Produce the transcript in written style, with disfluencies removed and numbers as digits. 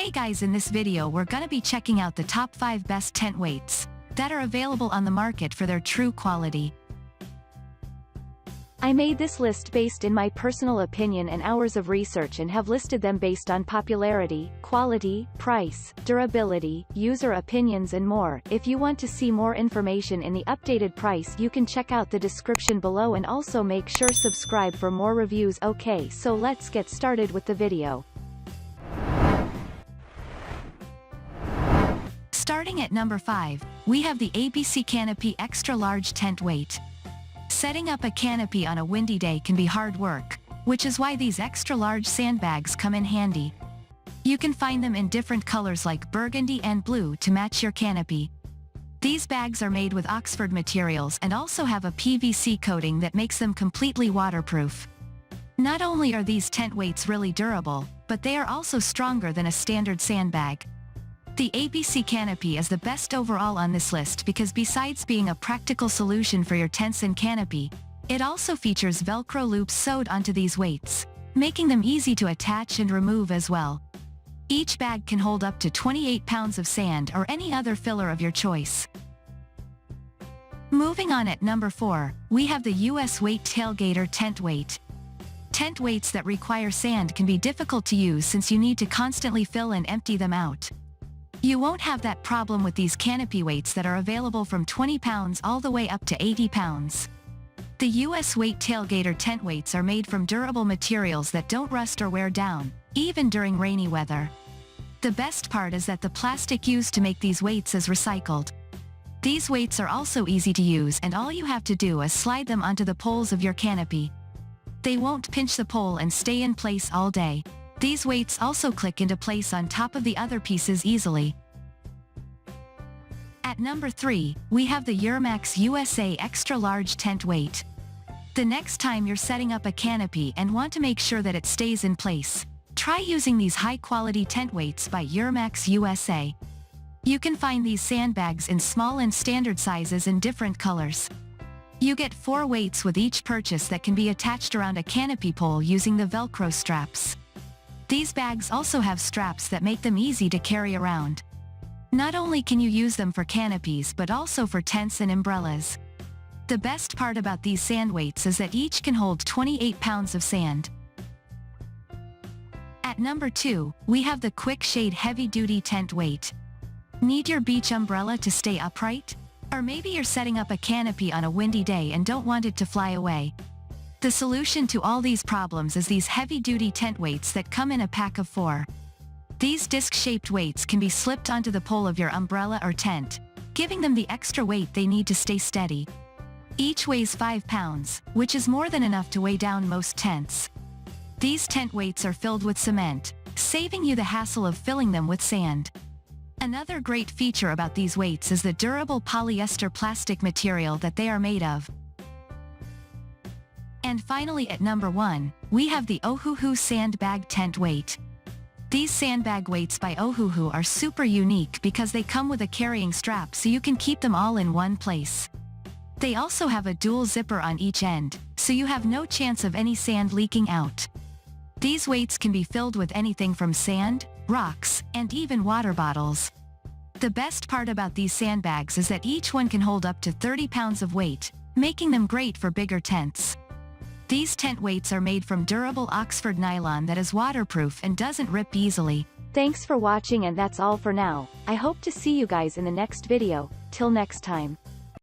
Hey guys, in this video we're gonna be checking out the top 5 best tent weights that are available on the market for their true quality. I made this list based in my personal opinion and hours of research and have listed them based on popularity, quality, price, durability, user opinions and more. If you want to see more information in the updated price, you can check out the description below and also make sure subscribe for more reviews. Okay, so let's get started with the video. Starting at number 5, we have the Abccanopy Extra Large Tent Weight. Setting up a canopy on a windy day can be hard work, which is why these extra large sandbags come in handy. You can find them in different colors like burgundy and blue to match your canopy. These bags are made with Oxford materials and also have a PVC coating that makes them completely waterproof. Not only are these tent weights really durable, but they are also stronger than a standard sandbag. The Abccanopy is the best overall on this list because besides being a practical solution for your tents and canopy, it also features Velcro loops sewed onto these weights, making them easy to attach and remove as well. Each bag can hold up to 28 pounds of sand or any other filler of your choice. Moving on at number 4, we have the US Weight Tailgater Tent Weight. Tent weights that require sand can be difficult to use since you need to constantly fill and empty them out. You won't have that problem with these canopy weights that are available from 20 pounds all the way up to 80 pounds. The US Weight Tailgater tent weights are made from durable materials that don't rust or wear down, even during rainy weather. The best part is that the plastic used to make these weights is recycled. These weights are also easy to use and all you have to do is slide them onto the poles of your canopy. They won't pinch the pole and stay in place all day. These weights also click into place on top of the other pieces easily. At number 3, we have the Urax USA Extra Large Tent Weight. The next time you're setting up a canopy and want to make sure that it stays in place, try using these high-quality tent weights by Urax USA. You can find these sandbags in small and standard sizes in different colors. You get 4 weights with each purchase that can be attached around a canopy pole using the Velcro straps. These bags also have straps that make them easy to carry around. Not only can you use them for canopies but also for tents and umbrellas. The best part about these sand weights is that each can hold 28 pounds of sand. At number 2, we have the Quickshade Heavy Duty Tent Weight. Need your beach umbrella to stay upright? Or maybe you're setting up a canopy on a windy day and don't want it to fly away. The solution to all these problems is these heavy-duty tent weights that come in a pack of 4. These disc-shaped weights can be slipped onto the pole of your umbrella or tent, giving them the extra weight they need to stay steady. Each weighs 5 pounds, which is more than enough to weigh down most tents. These tent weights are filled with cement, saving you the hassle of filling them with sand. Another great feature about these weights is the durable polyester plastic material that they are made of. And finally at number 1, we have the Ohuhu Sandbag Tent Weight. These sandbag weights by Ohuhu are super unique because they come with a carrying strap so you can keep them all in one place. They also have a dual zipper on each end, so you have no chance of any sand leaking out. These weights can be filled with anything from sand, rocks, and even water bottles. The best part about these sandbags is that each one can hold up to 30 pounds of weight, making them great for bigger tents. These tent weights are made from durable Oxford nylon that is waterproof and doesn't rip easily. Thanks for watching and that's all for now. I hope to see you guys in the next video. Till next time.